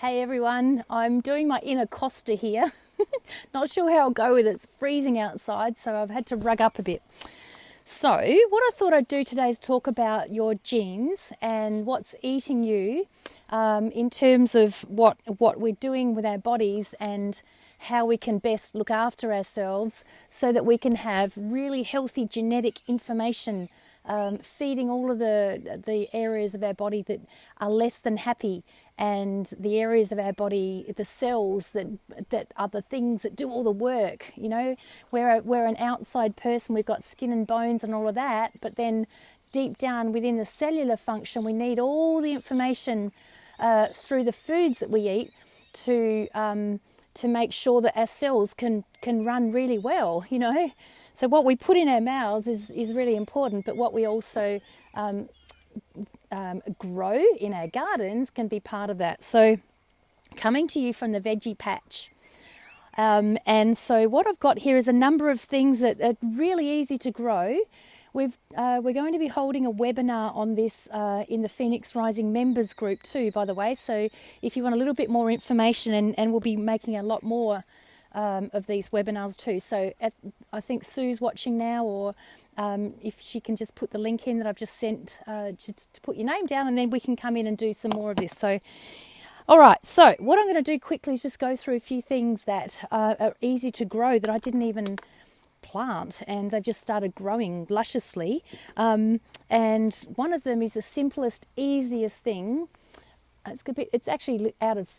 Hey everyone, I'm doing my inner Costa here. Not sure how I'll go with it. It's freezing outside, so I've had to rug up a bit. So what I thought I'd do today is talk about your genes and what's eating you in terms of what we're doing with our bodies and how we can best look after ourselves so that we can have really healthy genetic information feeding all of the areas of our body that are less than happy, and the areas of our body, the cells that are the things that do all the work. You know, we're an outside person, we've got skin and bones and all of that, but then deep down within the cellular function, we need all the information through the foods that we eat to make sure that our cells can run really well, you know. So what we put in our mouths is really important, but what we also grow in our gardens can be part of that. So coming to you from the Veggie Patch. And so what I've got here is a number of things that are really easy to grow. We're going to be holding a webinar on this in the Phoenix Rising members group too, by the way. So if you want a little bit more information, and we'll be making a lot more of these webinars too. So I think Sue's watching now, or if she can just put the link in that I've just sent just to put your name down, and then we can come in and do some more of this. So, all right, so what I'm going to do quickly is just go through a few things that are easy to grow that I didn't even plant, and they've just started growing lusciously. And one of them is the simplest, easiest thing. It's actually out of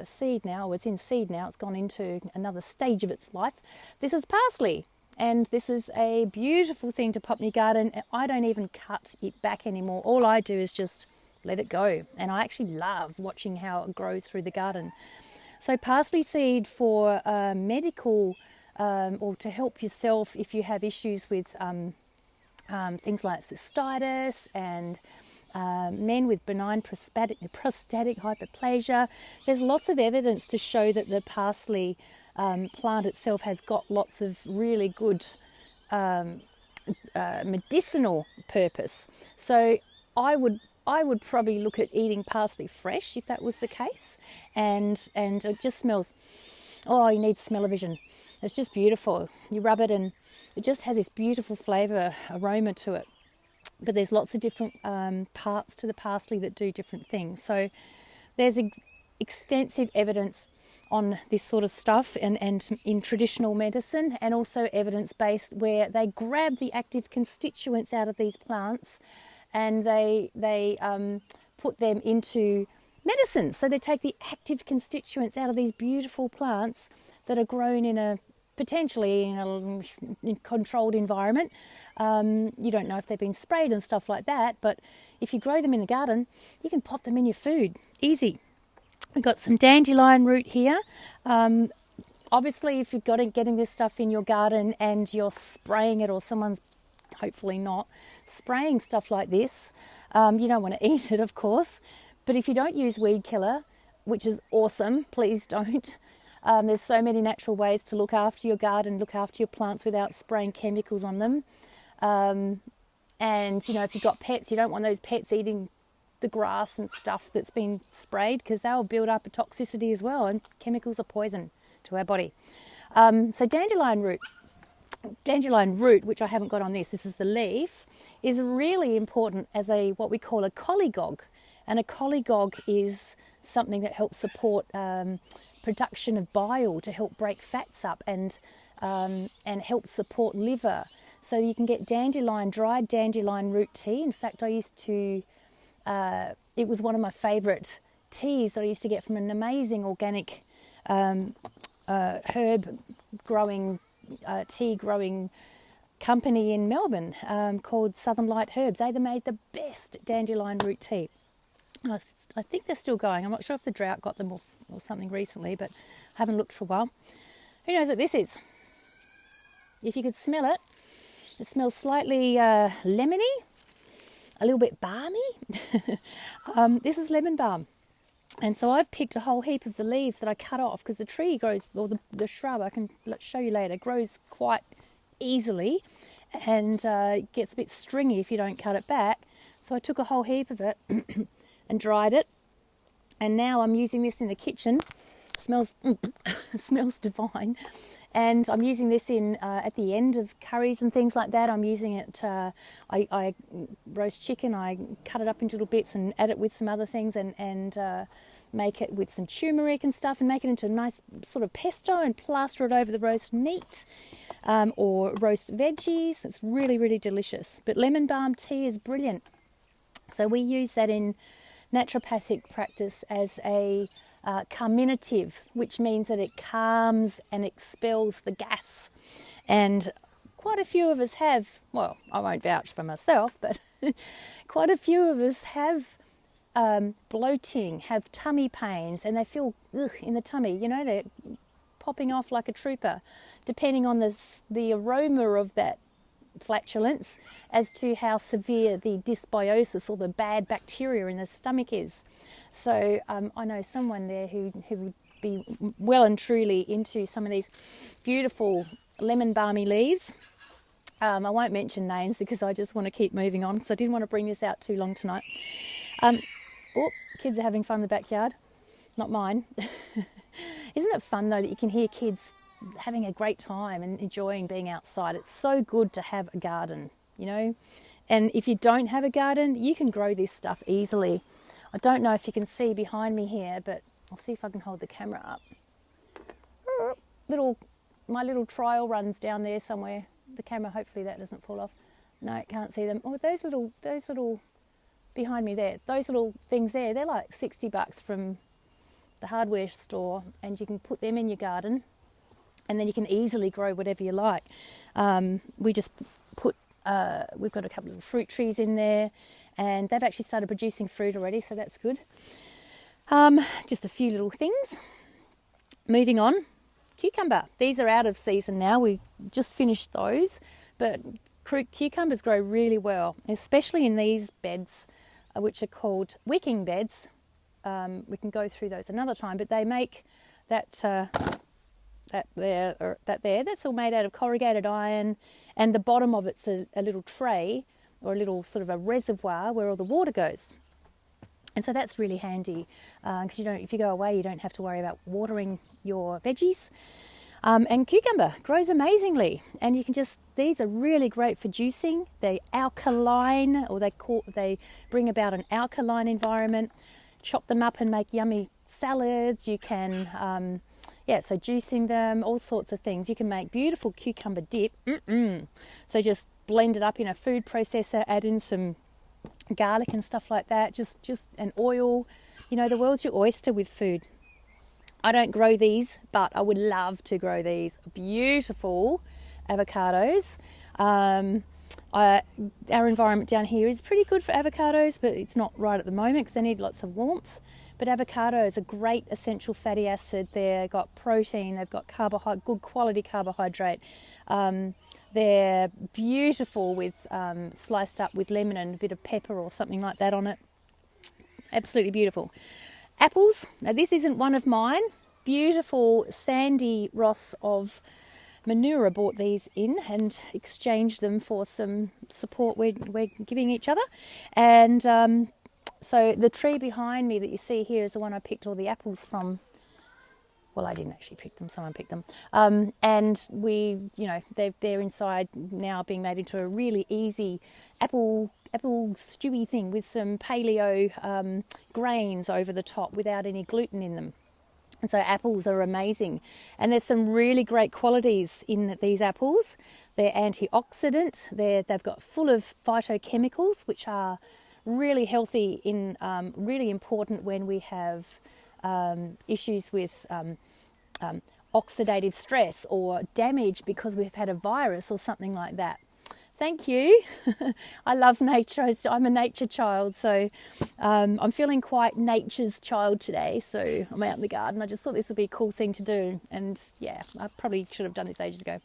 seed now. It's in seed now. It's gone into another stage of its life. This is parsley, and this is a beautiful thing to pop in your garden. I don't even cut it back anymore. All I do is just let it go, and I actually love watching how it grows through the garden. So parsley seed for medical or to help yourself if you have issues with things like cystitis and men with benign prostatic hyperplasia. There's lots of evidence to show that the parsley plant itself has got lots of really good medicinal purpose. So I would probably look at eating parsley fresh if that was the case, and it just smells. Oh, you need smell-o-vision. It's just beautiful. You rub it and it just has this beautiful flavour, aroma to it. But there's lots of different parts to the parsley that do different things. So there's extensive evidence on this sort of stuff and in traditional medicine, and also evidence-based where they grab the active constituents out of these plants and they put them into medicines. So they take the active constituents out of these beautiful plants that are grown in a potentially in a controlled environment. You don't know if they've been sprayed and stuff like that, but if you grow them in a garden, you can pop them in your food. Easy. We've got some dandelion root here. Obviously, if you're getting this stuff in your garden and you're spraying it, or someone's hopefully not spraying stuff like this, you don't want to eat it, of course. But if you don't use weed killer, which is awesome, please don't. There's so many natural ways to look after your garden, look after your plants without spraying chemicals on them. And, you know, if you've got pets, you don't want those pets eating the grass and stuff that's been sprayed, because they'll build up a toxicity as well, and chemicals are poison to our body. So dandelion root, which I haven't got on this is the leaf, is really important as what we call a colligog. And a colligog is something that helps support production of bile to help break fats up and help support liver. So you can get dried dandelion root tea. In fact, I used to, it was one of my favourite teas that I used to get from an amazing organic herb growing, tea growing company in Melbourne called Southern Light Herbs. They made the best dandelion root tea. I think they're still going. I'm not sure if the drought got them or something recently, but I haven't looked for a while. Who knows what this is? If you could smell it, it smells slightly lemony, a little bit balmy. This is lemon balm. And so I've picked a whole heap of the leaves that I cut off, because the tree grows, or the shrub, I can show you later, grows quite easily and gets a bit stringy if you don't cut it back. So I took a whole heap of it and dried it And now I'm using this in the kitchen. Smells smells divine. And I'm using this in at the end of curries and things like that. I'm using it. I roast chicken. I cut it up into little bits and add it with some other things, and make it with some turmeric and stuff, and make it into a nice sort of pesto, and plaster it over the roast meat or roast veggies. It's really, really delicious. But lemon balm tea is brilliant. So we use that in naturopathic practice as a carminative, which means that it calms and expels the gas. And quite a few of us have, well, I won't vouch for myself, but quite a few of us have bloating, have tummy pains, and they feel in the tummy, you know, they're popping off like a trooper, depending on the aroma of that flatulence as to how severe the dysbiosis or the bad bacteria in the stomach is. So I know someone there who would be well and truly into some of these beautiful lemon balmy leaves. I won't mention names because I just want to keep moving on, because I didn't want to bring this out too long tonight. Kids are having fun in the backyard. Not mine. Isn't it fun though that you can hear kids having a great time and enjoying being outside? It's so good to have a garden, you know. And if you don't have a garden, you can grow this stuff easily. I don't know if you can see behind me here, but I'll see if I can hold the camera up. My little trial runs down there somewhere. The camera, hopefully that doesn't fall off. No, can't see them. Oh, those little behind me there, those little things there, they're like $60 from the hardware store, and you can put them in your garden, and then you can easily grow whatever you like. We just put, we've got a couple of fruit trees in there, and they've actually started producing fruit already, so that's good. Just a few little things. Moving on, cucumber. These are out of season now. We just finished those, but cucumbers grow really well, especially in these beds, which are called wicking beds. We can go through those another time, but they make that's all made out of corrugated iron, and the bottom of it's a little tray, or a little sort of a reservoir where all the water goes. And so that's really handy, because if you go away, you don't have to worry about watering your veggies. And cucumber grows amazingly, and these are really great for juicing. They're alkaline, or they bring about an alkaline environment. Chop them up and make yummy salads. You can, so juicing them, all sorts of things. You can make beautiful cucumber dip. So just blend it up in a food processor, add in some garlic and stuff like that, just an oil. You know, the world's your oyster with food. I don't grow these, but I would love to grow these beautiful avocados. Our environment down here is pretty good for avocados, but it's not right at the moment because they need lots of warmth. But avocado is a great essential fatty acid. They've got protein, they've got good quality carbohydrate. They're beautiful with sliced up with lemon and a bit of pepper or something like that on it. Absolutely beautiful. Apples. Now this isn't one of mine. Beautiful Sandy Ross of Manura bought these in and exchanged them for some support we're giving each other. And so the tree behind me that you see here is the one I picked all the apples from. Well, I didn't actually pick them, someone picked them. And they're inside now, being made into a really easy apple stewy thing with some paleo grains over the top without any gluten in them. And so apples are amazing. And there's some really great qualities in these apples. They're antioxidant. They've got full of phytochemicals, which are really healthy, really important when we have issues with oxidative stress or damage because we've had a virus or something like that. Thank you. I love nature. I'm a nature child, so I'm feeling quite nature's child today. So I'm out in the garden. I just thought this would be a cool thing to do. And yeah, I probably should have done this ages ago.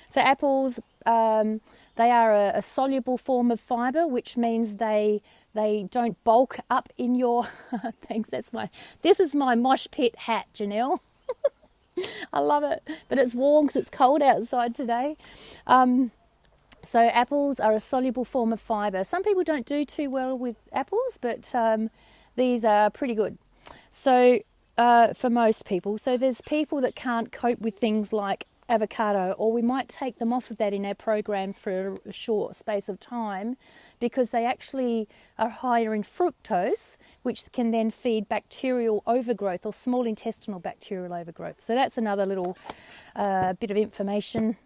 So apples, they are a soluble form of fibre, which means they don't bulk up in your... Thanks, this is my mosh pit hat, Janelle. I love it. But it's warm because it's cold outside today. So apples are a soluble form of fibre. Some people don't do too well with apples, but these are pretty good. So for most people, so there's people that can't cope with things like avocado, or we might take them off of that in our programs for a short space of time because they actually are higher in fructose, which can then feed bacterial overgrowth or small intestinal bacterial overgrowth. So that's another little bit of information.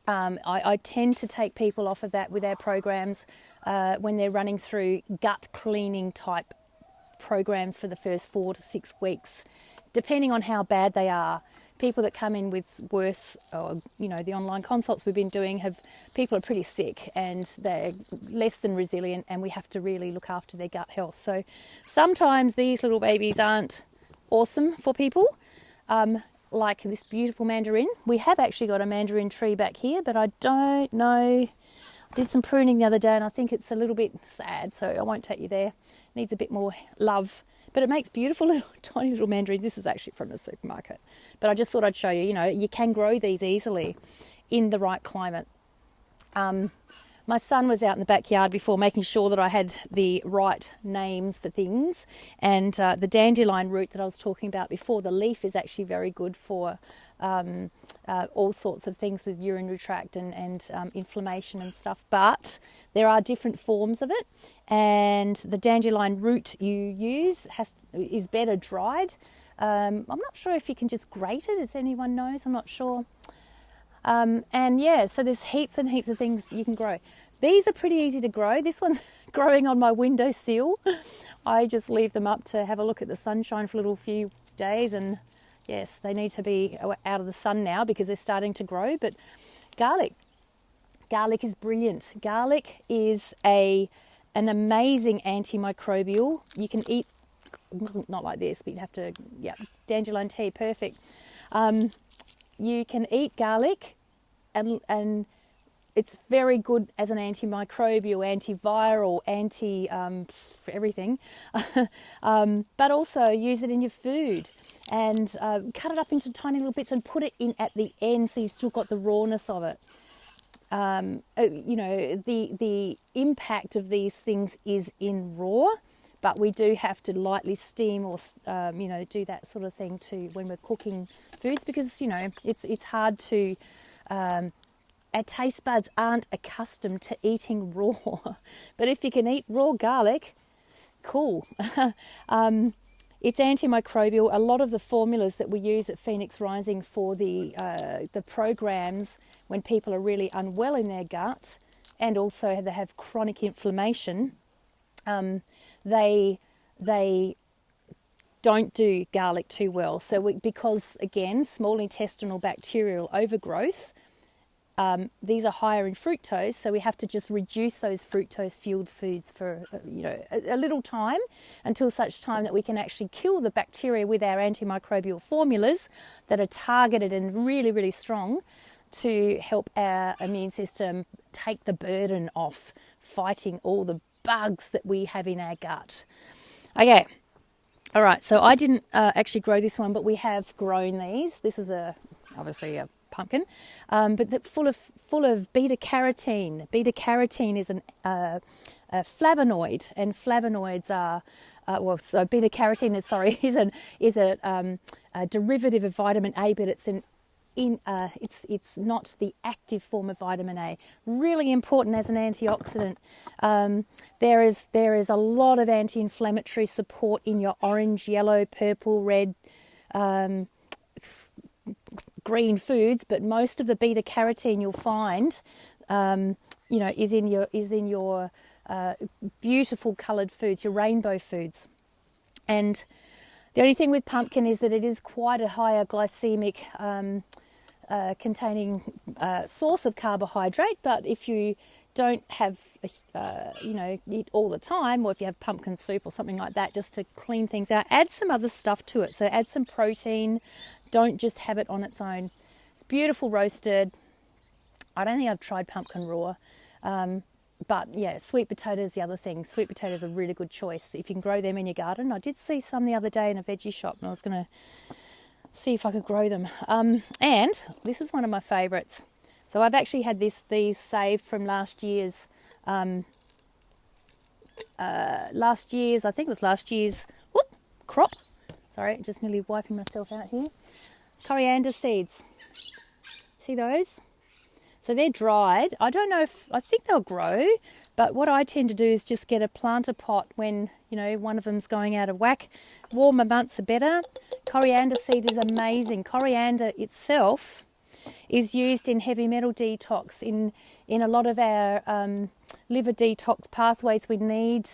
I tend to take people off of that with our programs when they're running through gut cleaning type programs for the first 4 to 6 weeks, depending on how bad they are. People that come in with worse, or the online consults we've been doing, people are pretty sick and they're less than resilient, and we have to really look after their gut health. So sometimes these little babies aren't awesome for people, like this beautiful mandarin. We have actually got a mandarin tree back here, but I don't know. I did some pruning the other day and I think it's a little bit sad, so I won't take you there. It needs a bit more love. But it makes beautiful little tiny little mandarins. This is actually from the supermarket. But I just thought I'd show you, you can grow these easily in the right climate. My son was out in the backyard before making sure that I had the right names for things. And the dandelion root that I was talking about before, the leaf is actually very good for all sorts of things with urinary tract and inflammation and stuff. But there are different forms of it. And the dandelion root you use is better dried. I'm not sure if you can just grate it, as anyone knows. I'm not sure. So there's heaps and heaps of things you can grow. These are pretty easy to grow. This one's growing on my windowsill. I just leave them up to have a look at the sunshine for a little few days, and yes, they need to be out of the sun now because they're starting to grow. But garlic is brilliant. Garlic is an amazing antimicrobial. You can eat, not like this, but you'd have to, dandelion tea, perfect. You can eat garlic and it's very good as an antimicrobial, antiviral, everything. But also use it in your food and cut it up into tiny little bits and put it in at the end so you've still got the rawness of it. The impact of these things is in raw, but we do have to lightly steam or do that sort of thing too when we're cooking foods, because it's hard to our taste buds aren't accustomed to eating raw. But if you can eat raw garlic, cool. It's antimicrobial. A lot of the formulas that we use at Phoenix Rising for the programs when people are really unwell in their gut and also they have chronic inflammation, they don't do garlic too well. So because again, small intestinal bacterial overgrowth, these are higher in fructose, so we have to just reduce those fructose-fueled foods for a little time, until such time that we can actually kill the bacteria with our antimicrobial formulas that are targeted and really, really strong to help our immune system take the burden off fighting all the bugs that we have in our gut. Okay. All right, so I didn't actually grow this one, but we have grown these. This is obviously a pumpkin, but full of beta carotene. Beta carotene is a flavonoid, and flavonoids are beta carotene is a derivative of vitamin A, but it's it's not the active form of vitamin A. Really important as an antioxidant. There is a lot of anti-inflammatory support in your orange, yellow, purple, red, green foods, but most of the beta carotene you'll find, is in your beautiful coloured foods, your rainbow foods. And the only thing with pumpkin is that it is quite a higher glycemic containing source of carbohydrate. But if you don't have, eat all the time, or if you have pumpkin soup or something like that, just to clean things out, add some other stuff to it. So add some protein. Don't just have it on its own. It's beautiful roasted. I don't think I've tried pumpkin raw. But yeah, sweet potato is the other thing. Sweet potato is a really good choice if you can grow them in your garden. I did see some the other day in a veggie shop, and I was going to see if I could grow them. And this is one of my favourites. So I've actually had these saved from last year's, crop. Sorry, just nearly wiping myself out here. Coriander seeds. See those? So they're dried. I don't know I think they'll grow, but what I tend to do is just get a planter pot when, one of them's going out of whack. Warmer months are better. Coriander seed is amazing. Coriander itself is used in heavy metal detox, in a lot of our liver detox pathways. We need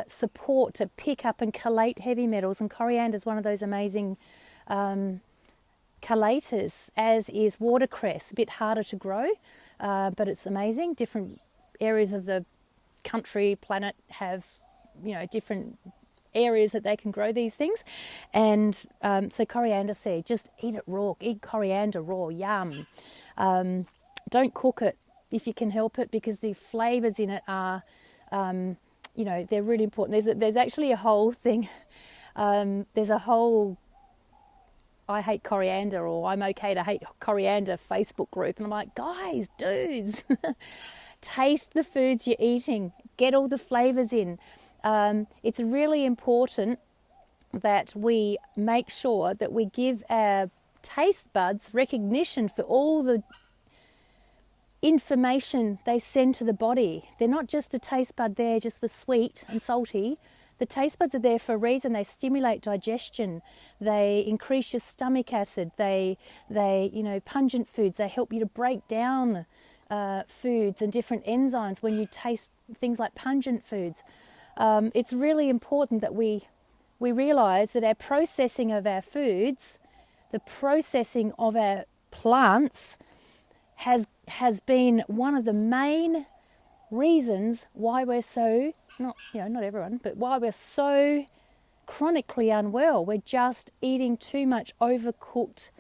support to pick up and collate heavy metals, and coriander is one of those amazing collators, as is watercress. A bit harder to grow, but it's amazing. Different areas of the country, planet have, different areas that they can grow these things. And so coriander seed, just eat it raw. Eat coriander raw, yum. Don't cook it if you can help it, because the flavours in it are, they're really important. There's actually a whole thing. There's a whole I hate coriander, or I'm okay to hate coriander Facebook group. And I'm like, guys, dudes, taste the foods you're eating. Get all the flavours in. It's really important that we make sure that we give our taste buds recognition for all the information they send to the body. They're not just a taste bud there just for sweet and salty. The taste buds are there for a reason. They stimulate digestion. They increase your stomach acid. They pungent foods. They help you to break down foods and different enzymes when you taste things like pungent foods. It's really important that we realise that our processing of our foods, the processing of our plants, has been one of the main reasons why we're so, not everyone, but why we're so chronically unwell. We're just eating too much overcooked,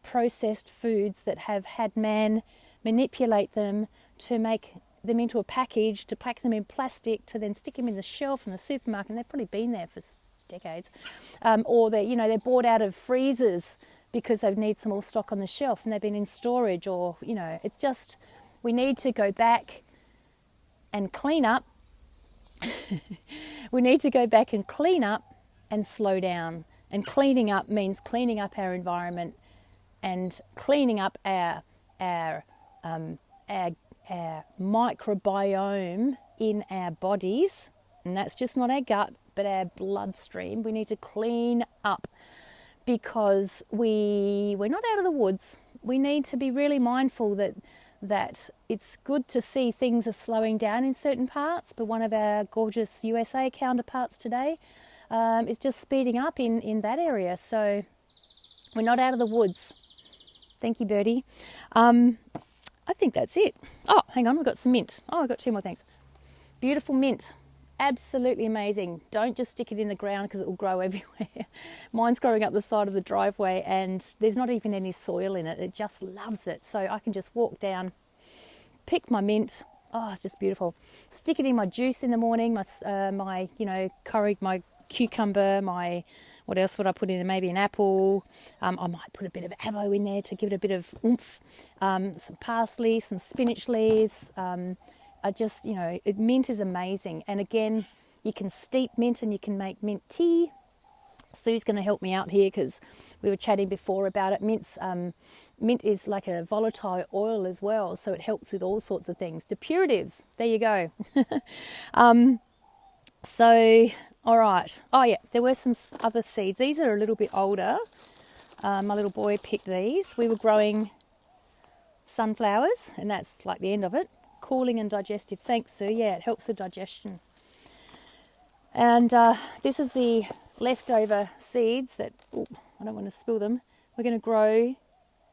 processed foods that have had man manipulate them to make them into a package, to pack them in plastic, to then stick them in the shelf in the supermarket. And they've probably been there for decades. Or they're bought out of freezers because they need some more stock on the shelf, and they've been in storage, or, it's just, we need to go back and clean up. We need to go back and clean up and slow down. And cleaning up means cleaning up our environment and cleaning up our microbiome in our bodies. And that's just not our gut, but our bloodstream. We need to clean up, because we're not out of the woods. We need to be really mindful that it's good to see things are slowing down in certain parts, but one of our gorgeous USA counterparts today is just speeding up in that area. So we're not out of the woods. Thank you, Birdie. I think that's it. Oh, hang on, we've got some mint. Oh, I've got two more things. Beautiful mint. Absolutely amazing. Don't just stick it in the ground, because it will grow everywhere. Mine's growing up the side of the driveway, and there's not even any soil in it. It just loves it. So I can just walk down, pick my mint. Oh, it's just beautiful. Stick it in my juice in the morning. My cucumber. What else would I put in there? Maybe an apple. I might put a bit of avo in there to give it a bit of oomph. Some parsley, some spinach leaves. Mint is amazing. And again, you can steep mint and you can make mint tea. Sue's going to help me out here, because we were chatting before about it. Mint is like a volatile oil as well, so it helps with all sorts of things. Depuratives, there you go. All right. Oh yeah, there were some other seeds. These are a little bit older. My little boy picked these. We were growing sunflowers, and that's like the end of it. Cooling and digestive. Thanks, Sue. Yeah, it helps with digestion. And this is the leftover seeds that, I don't want to spill them. We're going to grow.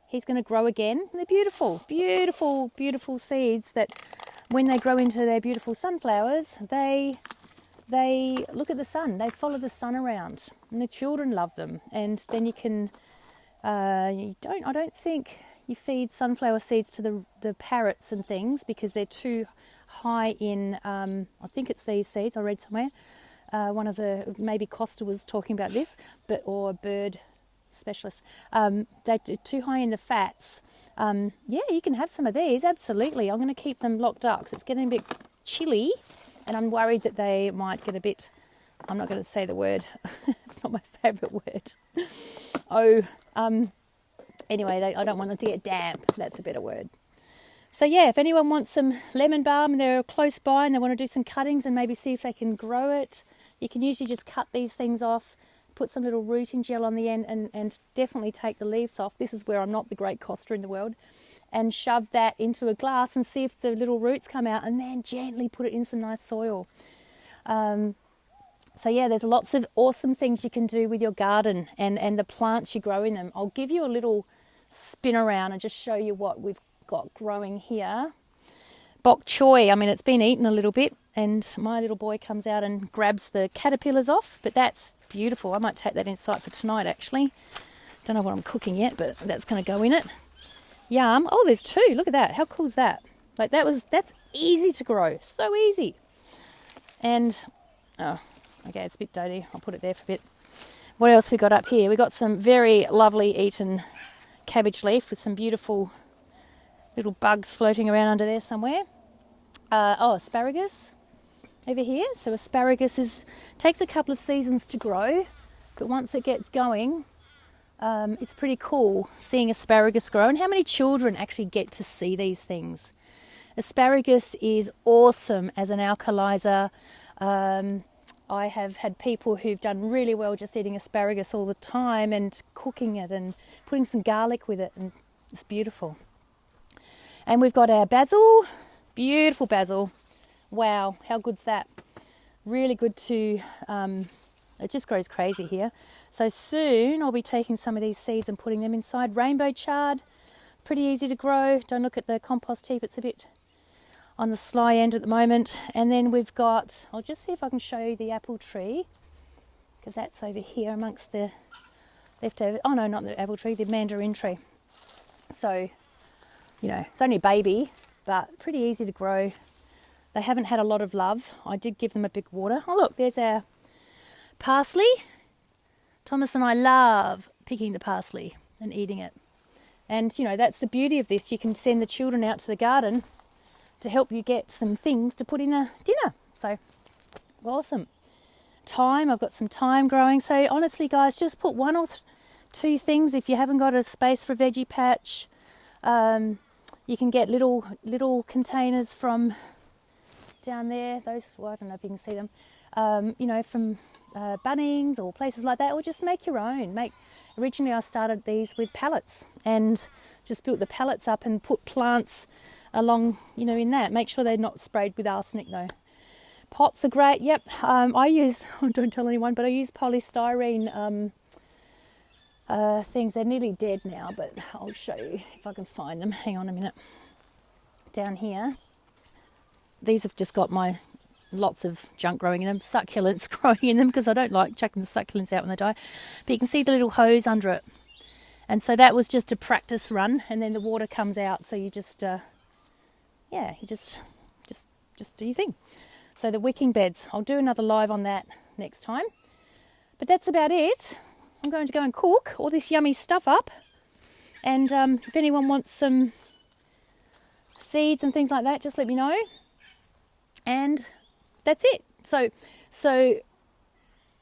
He's going to grow again. And they're beautiful, beautiful, beautiful seeds that when they grow into their beautiful sunflowers, they look at the sun. They follow the sun around, and the children love them. And then you can, I don't think you feed sunflower seeds to the parrots and things, because they're too high in, I think it's these seeds I read somewhere. Maybe Costa was talking about this, or a bird specialist. They're too high in the fats. You can have some of these, absolutely. I'm going to keep them locked up because it's getting a bit chilly, and I'm worried that they might get a bit I'm not going to say the word. It's not my favourite word. Oh, anyway, I don't want them to get damp. That's a better word. So yeah, if anyone wants some lemon balm and they're close by and they want to do some cuttings and maybe see if they can grow it, you can usually just cut these things off, put some little rooting gel on the end and definitely take the leaves off. This is where I'm not the great coster in the world. And shove that into a glass and see if the little roots come out, and then gently put it in some nice soil. So yeah, there's lots of awesome things you can do with your garden and the plants you grow in them. I'll give you a little spin around and just show you what we've got growing here. Bok choy, I mean, it's been eaten a little bit, and my little boy comes out and grabs the caterpillars off, but that's beautiful. I might take that inside for tonight, actually. Don't know what I'm cooking yet, but that's going to go in it. Yum. Oh, there's two. Look at that. How cool is that? Like, that's easy to grow. So easy. And, oh, okay, it's a bit dirty. I'll put it there for a bit. What else we got up here? We got some very lovely eaten cabbage leaf with some beautiful little bugs floating around under there somewhere. Asparagus over here. So asparagus takes a couple of seasons to grow, but once it gets going, it's pretty cool seeing asparagus grow. And how many children actually get to see these things? Asparagus is awesome as an alkalizer. I have had people who've done really well just eating asparagus all the time and cooking it and putting some garlic with it, and it's beautiful. And we've got our basil, beautiful basil. Wow, how good's that? Really good to, it just grows crazy here. So soon I'll be taking some of these seeds and putting them inside. Rainbow chard, pretty easy to grow. Don't look at the compost heap, it's a bit on the sly end at the moment. And then we've got, I'll just see if I can show you the apple tree, because that's over here amongst the leftover, oh no, not the apple tree, the mandarin tree. So, you know, it's only a baby, but pretty easy to grow. They haven't had a lot of love. I did give them a big water. Oh look, there's our parsley. Thomas and I love picking the parsley and eating it. And, you know, that's the beauty of this. You can send the children out to the garden to help you get some things to put in a dinner. So, awesome. Thyme, I've got some thyme growing. So, honestly, guys, just put one or two things. If you haven't got a space for a veggie patch, you can get little containers from down there. Those, well, I don't know if you can see them. You know, from Bunnings or places like that, or just make your own. Originally I started these with pallets and just built the pallets up and put plants along, you know, in that. Make sure they're not sprayed with arsenic though. Pots are great. Yep, I use, don't tell anyone, but I use polystyrene things. They're nearly dead now, but I'll show you if I can find them. Hang on a minute. Down here, these have just got my lots of junk growing in them, succulents growing in them, because I don't like chucking the succulents out when they die. But you can see the little hose under it. And so that was just a practice run, and then the water comes out, so you just, you just do your thing. So the wicking beds, I'll do another live on that next time. But that's about it. I'm going to go and cook all this yummy stuff up. And if anyone wants some seeds and things like that, just let me know. And that's it. So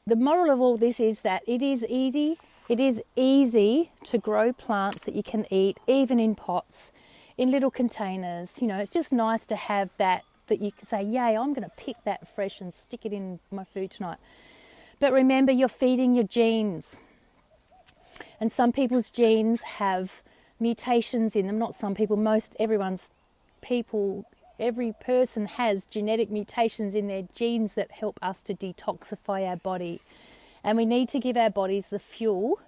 the moral of all this is that it is easy to grow plants that you can eat, even in pots, in little containers. You know, it's just nice to have that you can say, yay, I'm going to pick that fresh and stick it in my food tonight. But remember, you're feeding your genes. And some people's genes have mutations in them. Not some people, every person has genetic mutations in their genes that help us to detoxify our body. And we need to give our bodies the fuel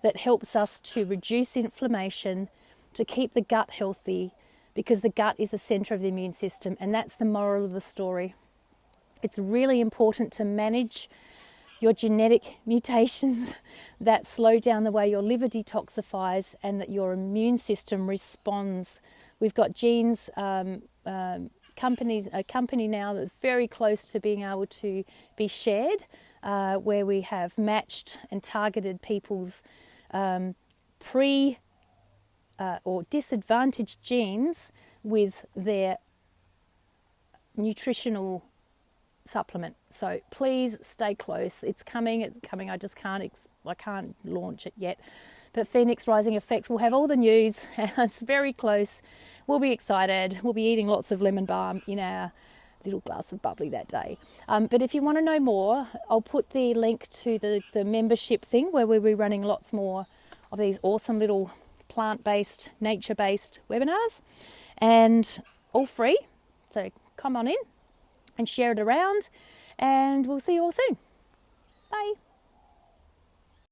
that helps us to reduce inflammation, to keep the gut healthy, because the gut is the center of the immune system. And that's the moral of the story. It's really important to manage your genetic mutations that slow down the way your liver detoxifies and that your immune system responds. We've got genes, a company now that's very close to being able to be shared, where we have matched and targeted people's or disadvantaged genes with their nutritional supplement. So please stay close. It's coming. I just I can't launch it yet. But Phoenix Rising Effects will have all the news. It's very close. We'll be excited. We'll be eating lots of lemon balm in our little glass of bubbly that day. But if you want to know more, I'll put the link to the membership thing where we'll be running lots more of these awesome little plant-based, nature-based webinars, and all free. So come on in and share it around, and we'll see you all soon. Bye.